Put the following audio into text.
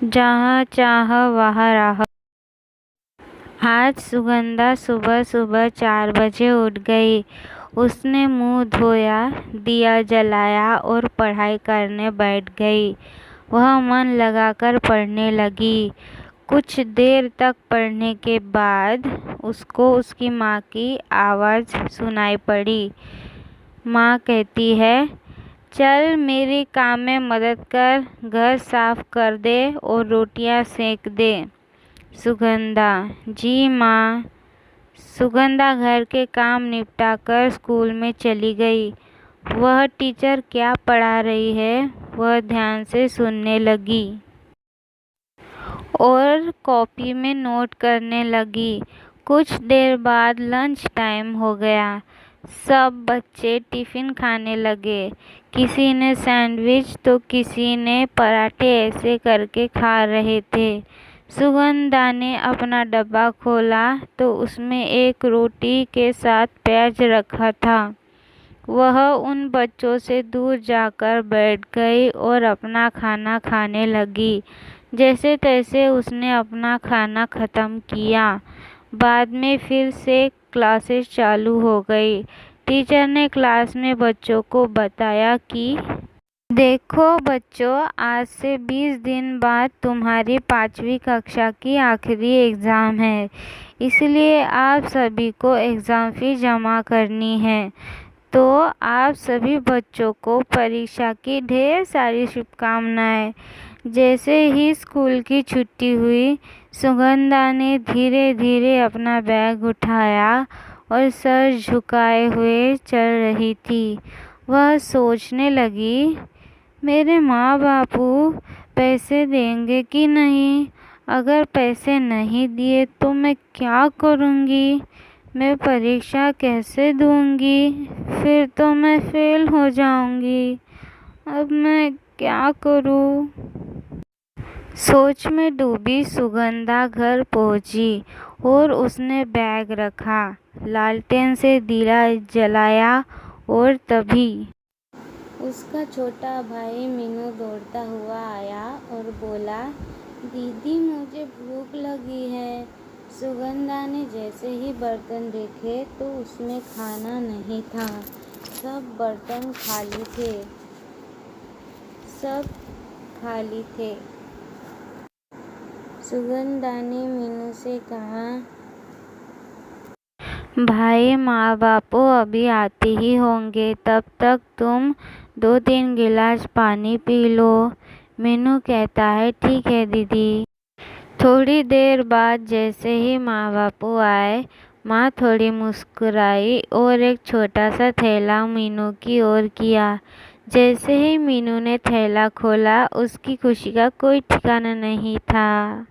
जहाँ चाह वहाँ राह। आज सुगंधा सुबह सुबह 4 बजे उठ गई। उसने मुंह धोया, दिया जलाया और पढ़ाई करने बैठ गई। वह मन लगाकर पढ़ने लगी। कुछ देर तक पढ़ने के बाद उसको उसकी माँ की आवाज़ सुनाई पड़ी। माँ कहती है, चल मेरे काम में मदद कर, घर साफ कर दे और रोटियां सेक दे। सुगंधा, जी माँ। सुगंधा घर के काम निपटाकर स्कूल में चली गई। वह टीचर क्या पढ़ा रही है वह ध्यान से सुनने लगी और कॉपी में नोट करने लगी। कुछ देर बाद लंच टाइम हो गया। सब बच्चे टिफ़िन खाने लगे। किसी ने सैंडविच तो किसी ने पराठे ऐसे करके खा रहे थे। सुगंधा ने अपना डब्बा खोला तो उसमें एक रोटी के साथ प्याज रखा था। वह उन बच्चों से दूर जाकर बैठ गई और अपना खाना खाने लगी। जैसे तैसे उसने अपना खाना ख़त्म किया। बाद में फिर से क्लासेस चालू हो गई। टीचर ने क्लास में बच्चों को बताया कि देखो बच्चों, आज से 20 दिन बाद तुम्हारी 5वीं कक्षा की आखिरी एग्ज़ाम है, इसलिए आप सभी को एग्ज़ाम फ़ीस जमा करनी है। तो आप सभी बच्चों को परीक्षा की ढेर सारी शुभकामनाएं। जैसे ही स्कूल की छुट्टी हुई, सुगंधा ने धीरे धीरे अपना बैग उठाया और सर झुकाए हुए चल रही थी। वह सोचने लगी, मेरे माँ बापू पैसे देंगे कि नहीं? अगर पैसे नहीं दिए तो मैं क्या करूँगी? मैं परीक्षा कैसे दूँगी? फिर तो मैं फेल हो जाऊँगी। अब मैं क्या करूँ? सोच में डूबी सुगंधा घर पहुंची और उसने बैग रखा, लालटेन से दिया जलाया और तभी उसका छोटा भाई मीनू दौड़ता हुआ आया और बोला, दीदी मुझे भूख लगी है। सुगंधा ने जैसे ही बर्तन देखे तो उसमें खाना नहीं था। सब बर्तन खाली थे। सुगंधा ने मीनू से कहा, भाई माँ बापू अभी आते ही होंगे, तब तक तुम 2-3 गिलास पानी पी लो। मीनू कहता है, ठीक है दीदी। थोड़ी देर बाद जैसे ही माँ बापू आए, माँ थोड़ी मुस्कुराई और एक छोटा सा थैला मीनू की ओर किया। जैसे ही मीनू ने थैला खोला, उसकी खुशी का कोई ठिकाना नहीं था।